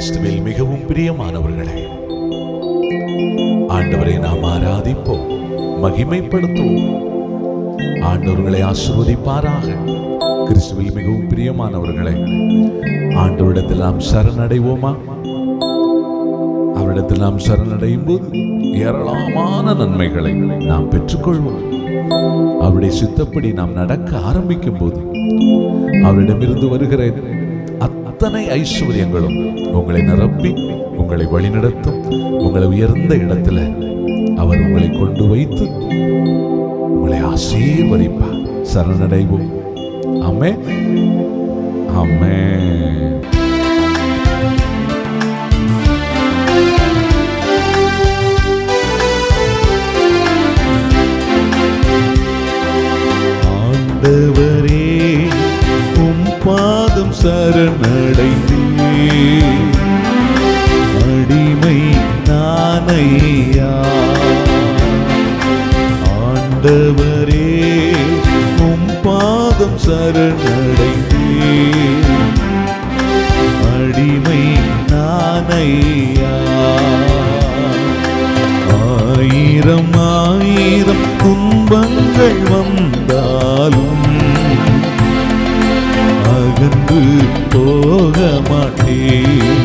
கிறிஸ்துவில் மிகவும் பிரியமானவர்களே, ஆண்டவரை நாம் ஆராதிப்போம், மகிமைப்படுத்துவோம். ஆண்டவர்களை ஆசீர்வதிப்பாராக. கிறிஸ்துவில் மிகவும் பிரியமானவர்களே, ஆண்டவரிடத்தில் நாம் சரணடைவோமா? அவரிடத்தில் நாம் சரணடையும் போது ஏராளமான நன்மைகளை நாம் பெற்றுக்கொள்வோம். அவருடைய சித்தப்படி நாம் நடக்க ஆரம்பிக்கும் போது அவரிடமிருந்து வருகிற அத்தனை ஐஸ்வர்யங்களும் உங்களை நிரப்பி உங்களை வழிநடத்தும். உங்களை உயர்ந்த இடத்துல அவர் உங்களை கொண்டு வைத்து உங்களை ஆசீர்வதிப்பார். சரணடைவோம். ஆமென், ஆமென். ஆண்டவரே, உம் பாதம் சரணடைந்தே, அடிமை நானையா. ஆண்டவரே, உம் பாதம் சரணடைந்தே, அடிமை நானையா. ஆயிரம் ஆயிரம் துன்பங்கள் வந்தாலும் அகன்று போக மாட்டேன்,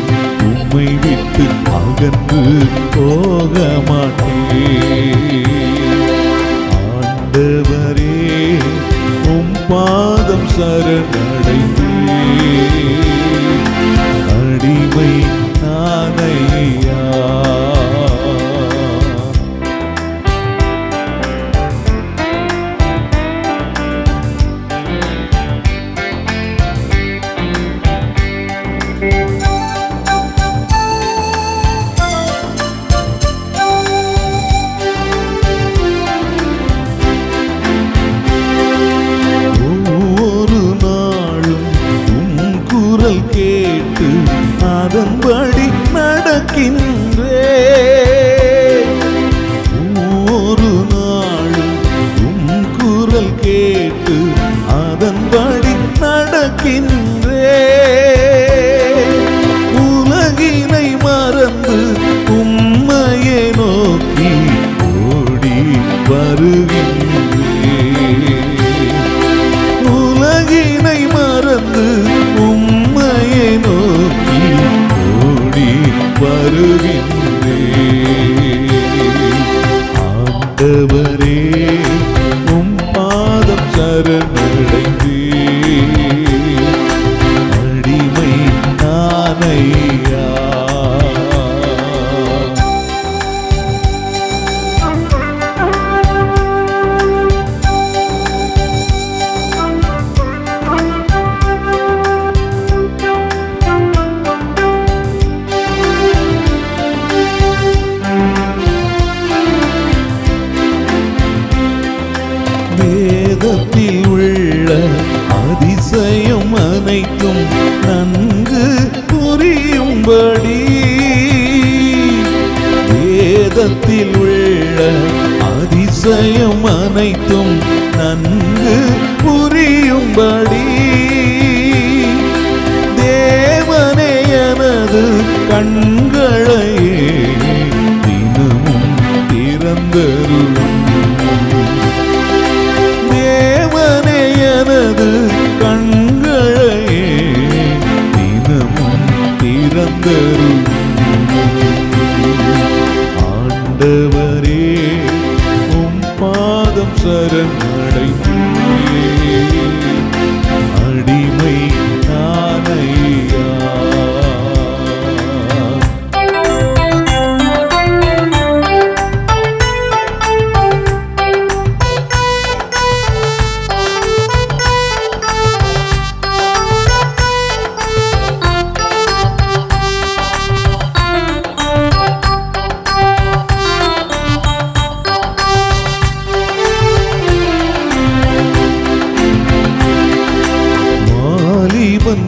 உம்மை விட்டு அகன்று போக மாட்டேன். ஆண்டவரே, உம் பாதம் சரணடைந்தே, அடிமை நானையா. கேட்டு அதன்படி நடக்கின்றேன். ஒரு நாளும் உம் குரல் கேட்டு அதன்படி நடக்கின்றேன். உலகினை மறந்து உம்மையே நோக்கி ஓடி வருகின்றேன். உலகினை மறந்து உம்மையே நோக்கி ஓடி வருகின்றேன். ஆண்டவரே, உம் பாதம் சரணடைந்தே, அடிமை நானையா. வேதத்தில் உள்ள அதிசயம் அனைத்தும் நன்கு புரியும்படி, வேதத்தில் உள்ள அதிசயம் அனைத்தும் நன்கு புரியும்படி, தேவனே எனது கண்களையே தினமும் திறந்தருளும். தேவனே எனது கண்களையே தினமும் திறந்தருளும். ஆண்டவரே, உம் பாதம் சரணடைந்தே, அடிமை நானையா.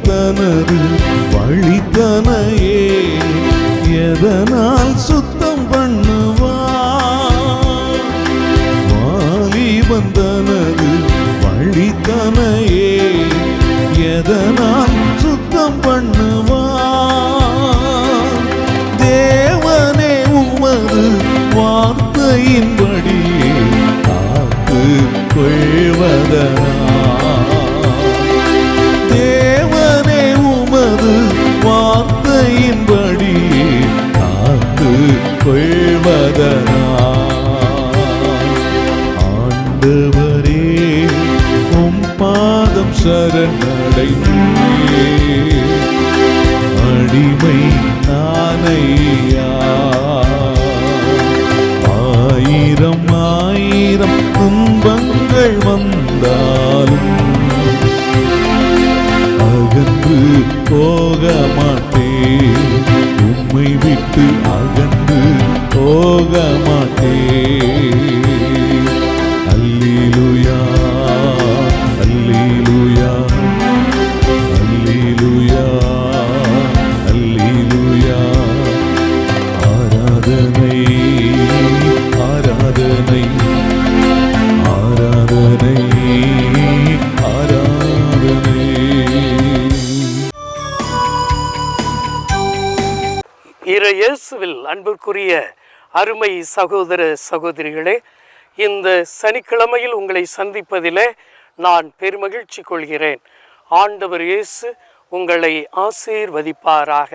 தனது வழித்தனையே எதனால் சுத்தம் பண்ணுவான்? வாலிபன் தனது வழித்தனையே எதனால் சுத்தம் பண்ணுவான்? சரணடைந்தேன். அடிமை நானையா. ஆயிரம் ஆயிரம் துன்பங்கள் வந்தாலும் அகன்று போக மாட்டேன். உம்மை விட்டு அகன்று போக மாட்டேன். அல்லேலூயா, அல்லேலூயா, அல்லேலூயா, அல்லேலூயா. ஆராதனை, ஆராதனை, ஆராதனை, ஆராதனை. இயேசுவில் அன்பிற்குரிய அருமை சகோதர சகோதரிகளே, இந்த சனிக்கிழமையில் உங்களை சந்திப்பதிலே நான் பெருமகிழ்ச்சி கொள்கிறேன். ஆண்டவர் இயேசு உங்களை ஆசீர்வதிப்பாராக.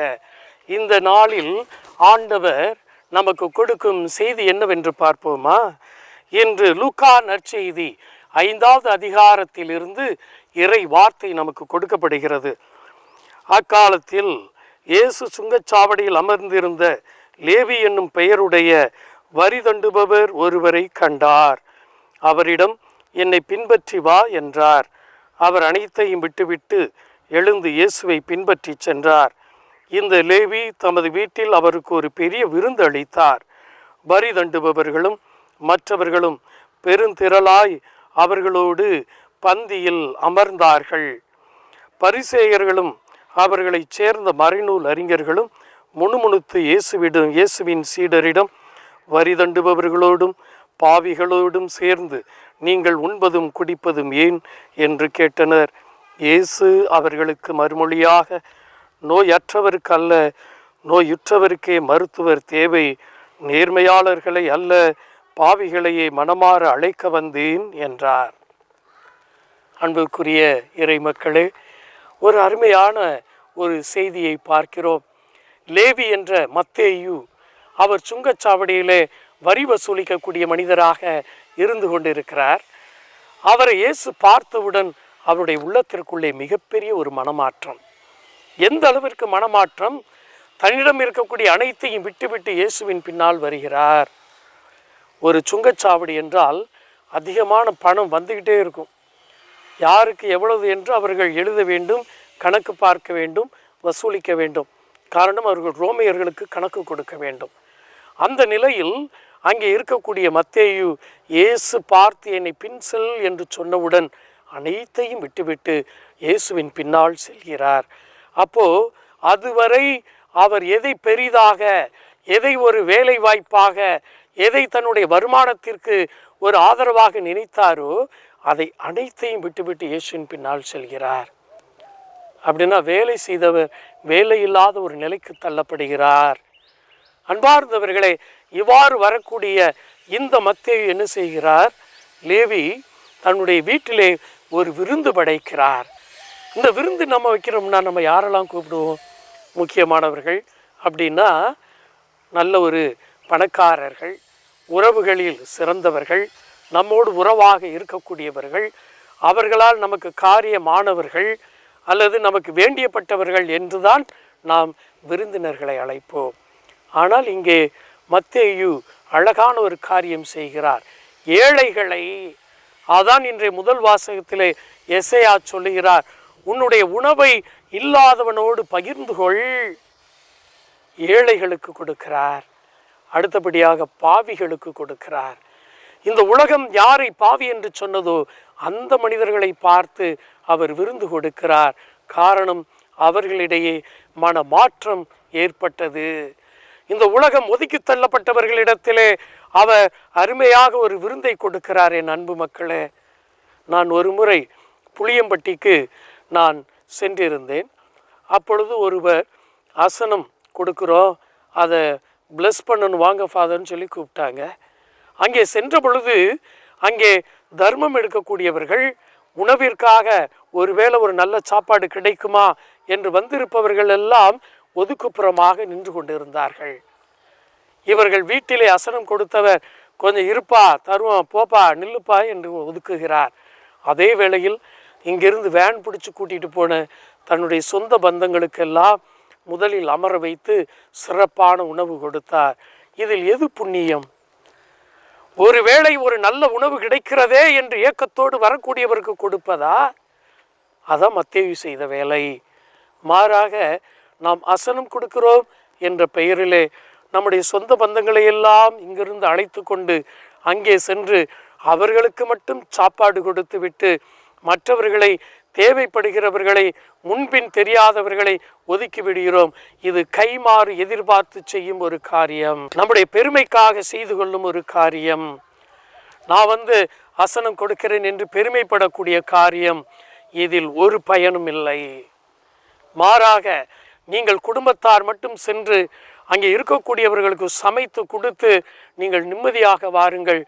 இந்த நாளில் ஆண்டவர் நமக்கு கொடுக்கும் செய்தி என்னவென்று பார்ப்போமா? இன்று லூக்கா நற்செய்தி 5வது அதிகாரத்திலிருந்து இறை வார்த்தை நமக்கு கொடுக்கப்படுகிறது. அக்காலத்தில் இயேசு சுங்கச்சாவடியில் அமர்ந்திருந்த லேவி என்னும் பெயருடைய வரி தண்டுபவர் ஒருவரை கண்டார். அவரிடம், என்னை பின்பற்றி வா என்றார். அவர் அனைத்தையும் விட்டுவிட்டு எழுந்து இயேசுவை பின்பற்றி சென்றார். இந்த லேவி தமது வீட்டில் அவருக்கு ஒரு பெரிய விருந்து அளித்தார். வரி தண்டுபவர்களும் மற்றவர்களும் பெருந்திரளாய் அவர்களோடு பந்தியில் அமர்ந்தார்கள். பரிசேயர்களும் அவர்களைச் சேர்ந்த மறைநூல் அறிஞர்களும் முணுமுணுத்து இயேசுவின் சீடரிடம், வரி தண்டுபவர்களோடும் பாவிகளோடும் சேர்ந்து நீங்கள் உண்பதும் குடிப்பதும் ஏன் என்று கேட்டனர். இயேசு அவர்களுக்கு மறுமொழியாக, நோயற்றவருக்கு அல்ல, நோயுற்றவருக்கே மருத்துவர் தேவை. நேர்மையாளர்களை அல்ல, பாவிகளையே மனமாற அழைக்க வந்தேன் என்றார். அன்புக்குரிய இறை மக்களே, ஒரு அருமையான ஒரு செய்தியை பார்க்கிறோம். லேவி என்ற மத்தேயு, அவர் சுங்கச்சாவடியிலே வரி வசூலிக்கக்கூடிய மனிதராக இருந்து கொண்டிருக்கிறார். அவரை இயேசு பார்த்தவுடன் அவருடைய உள்ளத்திற்குள்ளே மிகப்பெரிய ஒரு மனமாற்றம். எந்த அளவிற்கு மனமாற்றம்? தன்னிடம் இருக்கக்கூடிய அனைத்தையும் விட்டுவிட்டு இயேசுவின் பின்னால் வருகிறார். ஒரு சுங்கச்சாவடி என்றால் அதிகமான பணம் வந்துக்கிட்டே இருக்கும். யாருக்கு எவ்வளவு என்று அவர்கள் எழுத வேண்டும், கணக்கு பார்க்க வேண்டும், வசூலிக்க வேண்டும். காரணம், அவர்கள் ரோமையர்களுக்கு கணக்கு கொடுக்க வேண்டும். அந்த நிலையில் அங்கே இருக்கக்கூடிய மத்தேயு இயேசு பார்த்து என்னை பின் செல் என்று சொன்னவுடன் அனைத்தையும் விட்டுவிட்டு இயேசுவின் பின்னால் செல்கிறார். அப்போ அதுவரை அவர் எதை பெரிதாக, எதை ஒரு வேலை வாய்ப்பாக, எதை தன்னுடைய வருமானத்திற்கு ஒரு ஆதரவாக நினைத்தாரோ அதை அனைத்தையும் விட்டுவிட்டு இயேசுவின் பின்னால் செல்கிறார். அப்படின்னா வேலை செய்தவர் வேலை இல்லாத ஒரு நிலைக்கு தள்ளப்படுகிறார். அன்பார்ந்தவர்களே, இவ்வாறு வரக்கூடிய இந்த மத்தேயு என்ன செய்கிறார்? லேவி தன்னுடைய வீட்டிலே ஒரு விருந்து படைக்கிறார். இந்த விருந்து நம்ம வைக்கிறோம்னா நம்ம யாரெல்லாம் கூப்பிடுவோம்? முக்கியமானவர்கள் அப்படின்னா நல்ல ஒரு பணக்காரர்கள், உறவுகளில் சிறந்தவர்கள், நம்மோடு உறவாக இருக்கக்கூடியவர்கள், அவர்களால் நமக்கு காரியமானவர்கள் அல்லது நமக்கு வேண்டியப்பட்டவர்கள் என்றுதான் நாம் விருந்தினர்களை அழைப்போம். ஆனால் இங்கே மத்தேயு அழகான ஒரு காரியம் செய்கிறார். ஏழைகளை, அதான் இன்றைய முதல் வாசகத்திலே எசேயா சொல்லுகிறார், உன்னுடைய உணவை இல்லாதவனோடு பகிர்ந்து கொள். ஏழைகளுக்கு கொடுக்கிறார். அடுத்தபடியாக பாவிகளுக்கு கொடுக்கிறார். இந்த உலகம் யாரை பாவி என்று சொன்னதோ அந்த மனிதர்களை பார்த்து அவர் விருந்து கொடுக்கிறார். காரணம், அவர்களிடையே மனமாற்றம் ஏற்பட்டது. இந்த உலகம் ஒதுக்கி தள்ளப்பட்டவர்களிடத்திலே அவர் அருமையாக ஒரு விருந்தை கொடுக்கிறார். என் அன்பு மக்களே, நான் ஒரு முறை புளியம்பட்டிக்கு நான் சென்றிருந்தேன். அப்பொழுது ஒருவர் ஆசனம் கொடுக்குறோம், அதை பிளஸ் பண்ணணும் வாங்க ஃபாதர்னு சொல்லி கூப்பிட்டாங்க. அங்கே சென்ற பொழுது அங்கே தர்மம் எடுக்கக்கூடியவர்கள் உணவிற்காக ஒருவேளை ஒரு நல்ல சாப்பாடு கிடைக்குமா என்று வந்திருப்பவர்கள் எல்லாம் ஒதுக்குப்புறமாக நின்று கொண்டிருந்தார்கள். இவர்கள் வீட்டிலே அசனம் கொடுத்தவர் கொஞ்சம் இருப்பா, தருவோம், போப்பா, நில்லுப்பா என்று ஒதுக்குகிறார். அதே வேளையில் இங்கிருந்து வேன் பிடிச்சி கூட்டிகிட்டு போன தன்னுடைய சொந்த பந்தங்களுக்கெல்லாம் முதலில் அமர வைத்து சிறப்பான உணவு கொடுத்தார். இதில் எது புண்ணியம்? ஒருவேளை ஒரு நல்ல உணவு கிடைக்கிறதே என்று ஏக்கத்தோடு வரக்கூடியவருக்கு கொடுப்பதா? அதான் மத்தேயு செய்த வேலை. மாறாக நாம் அசனம் கொடுக்கிறோம் என்ற பெயரிலே நம்முடைய சொந்த பந்தங்களை எல்லாம் இங்கிருந்து அழைத்து கொண்டு அங்கே சென்று அவர்களுக்கு மட்டும் சாப்பாடு கொடுத்து விட்டு மற்றவர்களை, தேவைப்படுகிறவர்களை, முன்பின் தெரியாதவர்களை ஒதுக்கி விடுகிறோம். இது கைமாறு எதிர்பார்த்து செய்யும் ஒரு காரியம், நம்முடைய பெருமைக்காக செய்து கொள்ளும் ஒரு காரியம். நான் அசனம் கொடுக்கிறேன் என்று பெருமைப்படக்கூடிய காரியம். இதில் ஒரு பயனும் இல்லை. மாறாக நீங்கள் குடும்பத்தார் மட்டும் சென்று அங்கே இருக்கக்கூடியவர்களுக்கு சமைத்து கொடுத்து நீங்கள் நிம்மதியாக வாருங்கள்.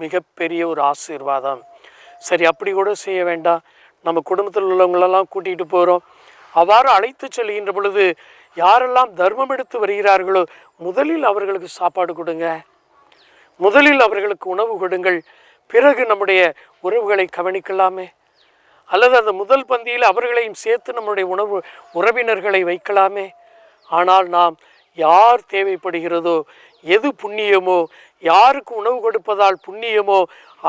மிகப்பெரிய ஒரு ஆசீர்வாதம். சரி, அப்படி கூட செய்ய வேண்டாம். நம்ம குடும்பத்தில் உள்ளவங்களெல்லாம் கூட்டிகிட்டு போகிறோம். அவ்வாறு அழைத்து செல்கின்ற பொழுது யாரெல்லாம் தர்மம் எடுத்து வருகிறார்களோ முதலில் அவர்களுக்கு சாப்பாடு கொடுங்க, முதலில் அவர்களுக்கு உணவு கொடுங்கள். பிறகு நம்முடைய உறவுகளை கவனிக்கலாமே. அல்லது அந்த முதல் பந்தியில் அவர்களையும் சேர்த்து நம்முடைய உறவினர்களை வைக்கலாமே. ஆனால் நாம் யார் தேவைப்படுகிறதோ, எது புண்ணியமோ, யாருக்கு உணவு கொடுப்பதால் புண்ணியமோ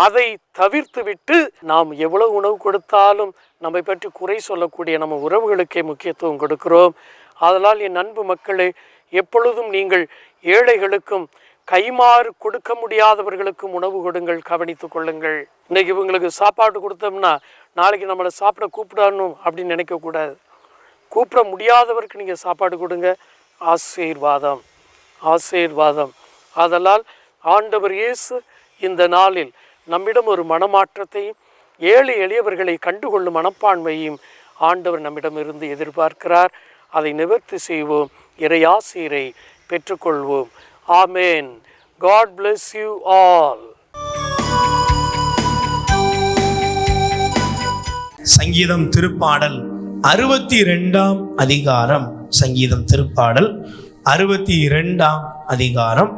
அதை தவிர்த்து விட்டு நாம் எவ்வளவு உணவு கொடுத்தாலும் நம்மை பற்றி குறை சொல்லக்கூடிய நம்ம உறவுகளுக்கே முக்கியத்துவம் கொடுக்கிறோம். அதனால் என் அன்பு மக்களே, எப்பொழுதும் நீங்கள் ஏழைகளுக்கும் கைமாறு கொடுக்க முடியாதவர்களுக்கும் உணவு கொடுங்கள், கவனித்து கொள்ளுங்கள். இன்றைக்கி இவங்களுக்கு சாப்பாடு கொடுத்தோம்னா நாளைக்கு நம்மளை சாப்பிட கூப்பிடணும் அப்படின்னு நினைக்கக்கூடாது. கூப்பிட முடியாதவருக்கு நீங்கள் சாப்பாடு கொடுங்க. ஆசீர்வாதம், ஆசீர்வாதம். ஆதலால் ஆண்டவர் இயேசு இந்த நாளில் நம்மிடம் ஒரு மனமாற்றத்தையும் ஏழை எளியவர்களை கண்டுகொள்ளும் மனப்பான்மையும் ஆண்டவர் நம்மிடமிருந்து எதிர்பார்க்கிறார். அதை நிவர்த்தி செய்வோம், இறையாசீரை பெற்றுக்கொள்வோம். ஆமேன். God bless you all. சங்கீதம் திருப்பாடல் 62ஆம் அதிகாரம். சங்கீதம் திருப்பாடல் 62ஆம் அதிகாரம்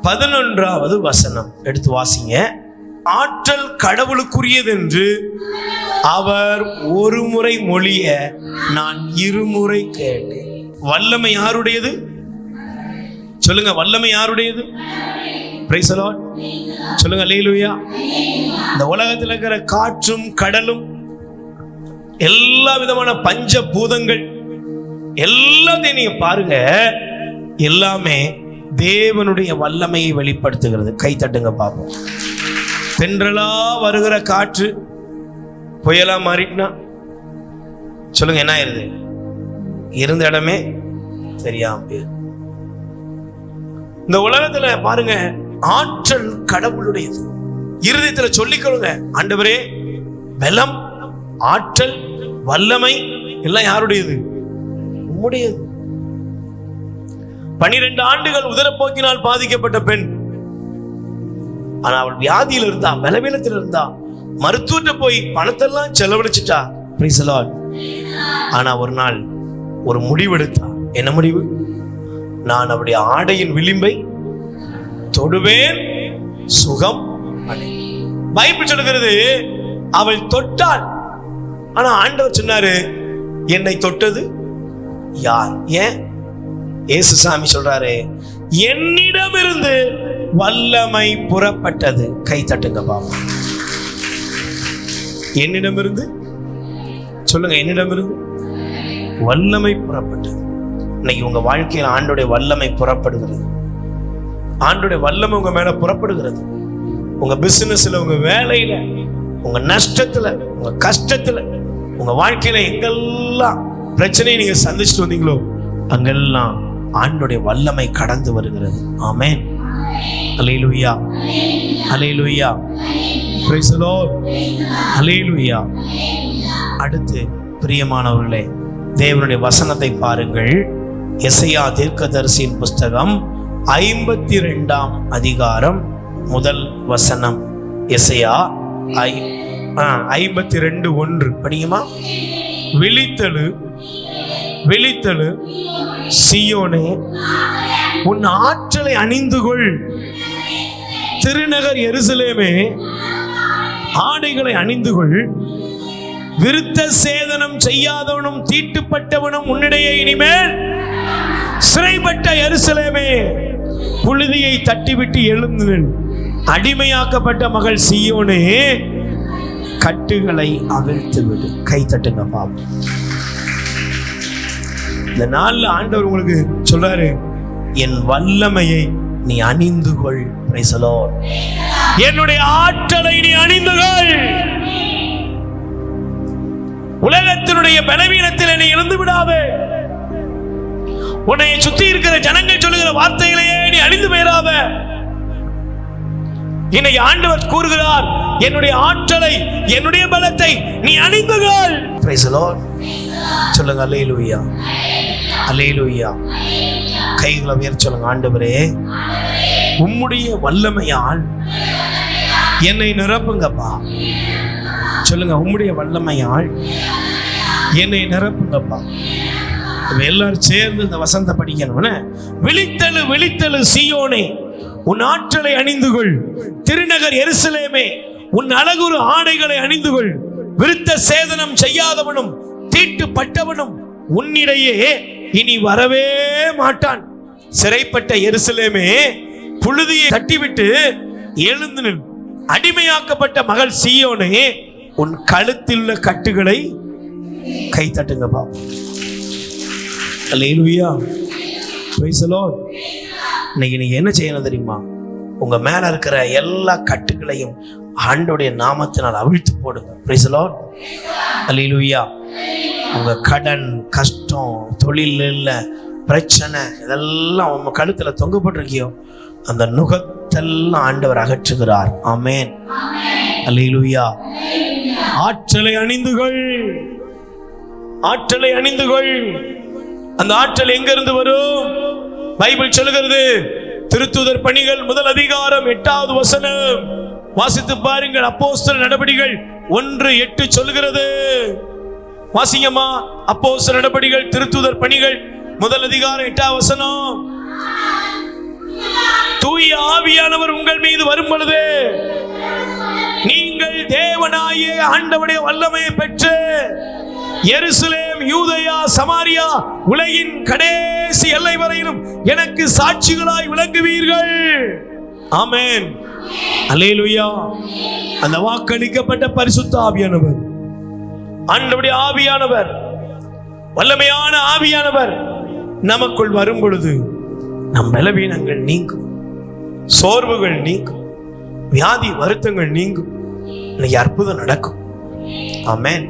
11வது வசனம் எடுத்து வாசிங்க. ஆற்றல் கடவுளுக்குரியதென்று அவர் ஒரு முறை மொழிய நான் இருமுறை கேட்டேன். வல்லமை யாருடையது? சொல்லுங்க, வல்லமை யாருடையது? Price the Lord. சொல்லுங்க அல்லேலூயா. இந்த உலகத்தில் இருக்கிற காற்றும் கடலும் எல்லா விதமான பஞ்ச பூதங்கள் எல்லாத்தையும் நீங்க பாருங்க, எல்லாமே தேவனுடைய வல்லமையை வெளிப்படுத்துகிறது. கை தட்டுங்க பாப்போம். தென்றலா வருகிற காற்று புயலா மாறிட்டுனா சொல்லுங்க என்ன ஆயிருது? இருந்த இடமே தெரியாம போயிரு. இந்த உலகத்துல பாருங்க, ஆற்றல் கடவுளுடையது. இருதயத்துல சொல்லிக்கொள்ளுங்க, ஆண்டவரே பலம், ஆற்றல், வல்லமை எல்லாம் யாருடையது? உம்முடையது. 12 ஆண்டுகள் உதரப்போக்கினால் பாதிக்கப்பட்ட பெண். ஆனா அவள் வியாதியில் இருந்தா, பலவீனத்தில் இருந்தா, மருத்துவத்தை போய் பணத்தெல்லாம் செலவழிச்சிட்டா. Price the Lord. ஆனா ஒரு நாள் ஒரு முடிவெடுத்தா. என்ன முடிவு? நான் அவருடைய ஆடையின் விளிம்பை தொடுவேன், சுகம் அடைவேன். பைபிள் சொல்லுகிறது அவள் தொட்டாள். ஆனா ஆண்டவர் சொன்னாரு, என்னை தொட்டது யார்? ஏன்? இயேசுசாமி சொல்றாரு, என்னிடமிருந்து வல்லமை புறப்பட்டது. கை தட்டுங்க பாப்பா. என்னிடமிருந்து சொல்லுங்க, என்னிடமிருந்து வல்லமை புறப்பட்டது. இன்னைக்கு உங்க வாழ்க்கையில் ஆண்டோடைய வல்லமை புறப்படுகிறது. ஆண்டோடைய வல்லமை உங்க மேல புறப்படுகிறது. உங்க பிசினஸ்ல, உங்க வேலையில, உங்க நஷ்டத்துல, உங்க கஷ்டத்துல, உங்க வாழ்க்கையில எங்கெல்லாம் பிரச்சனையை நீங்க சந்திச்சுட்டு வந்தீங்களோ அங்கெல்லாம் ஆண்டோடைய வல்லமை கடந்து வருகிறது. ஆமென். அல்லேலூயா, அல்லேலூயா, பிரைஸ் தி லார்ட், அல்லேலூயா. அடுத்து பிரியமானவர்களே, தேவனுடைய வசனத்தை பாருங்கள். எசையா தீர்க்கதரிசியின் புஸ்தகம் 52ஆம் அதிகாரம் முதல் வசனம். எசையா 52:1 படியுமா? விழித்தழு, விழித்தழு சீயோனே, உன் ஆற்றலை அணிந்து கொள். திருநகர் எருசலேமே, ஆடைகளை அணிந்து கொள். விருத்த சேதனம் செய்யாதவனும் தீட்டுப்பட்டவனும் உன்னிடையே இனிமேல் சிறைப்பட்ட எருசலேமே, புழுதியை தட்டிவிட்டு எழுந்து நில். அடிமையாக்கப்பட்ட மகள் சீயோனே, கட்டுகளை அவிழ்த்து விடு. கை தட்டுங்க பாப்போம். இந்த நாள்ல ஆண்டவர் உங்களுக்கு சொல்றாரு, என் வல்லமையை நீ அணிந்து கொள். Price the Lord. என்னுடைய ஆற்றலை நீ அணிந்து கொள். உலகத்தினுடைய பலவீனத்தில் நீ இருந்து விடாதே. உன்னை சுத்தி இருக்கிற ஜனங்கள் சொல்லுகிற வார்த்தைகளையே நீ அணிந்து போயிடாத. இன்னைக்கு ஆண்டவர் கூறுகிறார், என்னுடைய ஆற்றலை, என்னுடைய பலத்தை நீ அணிந்து கொள். Price the Lord. சொல்லுங்க அல்லேலூயா, அல்லேலூயா. கைகளை உயர்த்தி சொல்லுங்க, ஆண்டவரே உம்முடைய வல்லமையால் என்னை நிரப்புங்கப்பா. சொல்லுங்க, உம்முடைய வல்லமையால் என்னை நிரப்புங்கப்பா. எல்லாரும் சேர்ந்து இந்த வசந்த படிக்கணும்னு. விழித்தெழு விழித்தெழு சீயோனே, உன் ஆற்றலை அணிந்து கொள். திருநகர் எருசலேமே, உன் அழகுறு ஆடைகளை அணிந்து கொள். விருத்த சேதனம் செய்யாதவனும் தீட்டுப்பட்டவனும் உன்னிடையே இனி வரவே மாட்டான். சிறைப்பட்ட எருசலேமே, புழுதியை தட்டிவிட்டு எழுந்து நில். அடிமையாக்கப்பட்ட மகள் சீயோனே, உன் கழுத்தில் உள்ள கட்டுகளை கை தட்டுங்கப்பா. அல்லேலூயா, பிரைஸ் தி லார்ட். இன்னைக்கு நீங்க என்ன செய்யணும் தெரியுமா? உங்க மேல இருக்கிற எல்லா கட்டுகளையும் ஆண்டவருடைய நாமத்தினால் அவிழ்த்து போடுங்க. Praise the Lord. அல்லேலூயா. உங்க கடன், கஷ்டம், தொழில் இல்ல பிரச்சனை, இதெல்லாம் உங்க கழுத்துல தொங்கப்பட்டிருக்கியோ, அந்த நுகத்தெல்லாம் ஆண்டவர் அகற்றுகிறார். ஆமென். அல்லேலூயா. ஆற்றலை அணிந்து கொள், ஆற்றலை அணிந்து கொள். அந்த ஆற்றல் எங்க இருந்து வரும்? பைபிள் சொல்லுகிறது, திருத்தூதர் பணிகள் 1 அதிகாரம் 8வது வசனம் வாசித்து பாருங்கள். அப்போஸ்தலர் நடபடிகள் 1:8 சொல்லுகிறது. வாசிங்கம்மா. அப்போஸ்தலர் நடபடிகள், திருத்தூதர் பணிகள் 1 அதிகாரம் 8வது வசனம். தூய ஆவியானவர் உங்கள் மீது வரும் பொழுது நீங்கள் தேவனாகிய ஆண்டவருடைய வல்லமையை பெற்று எருசலேம், யூதேயா, சமாரியா, உலகின் கடைசி எல்லை வரையிலும் எனக்கு சாட்சிகளாய் விளங்குவீர்கள். ஆமென். அல்லேலூயா. அந்த வாக்களிக்கப்பட்ட பரிசுத்த ஆவியானவர், ஆண்டவருடைய ஆவியானவர், வல்லமையான ஆவியானவர் நமக்குள் வரும் பொழுது நம் பலவீனங்கள் நீங்கும், சோர்வுகள் நீங்கும், வியாதி வருத்தங்கள் நீங்கும். இன்னைக்கு அற்புதம் நடக்கும். ஆமென்.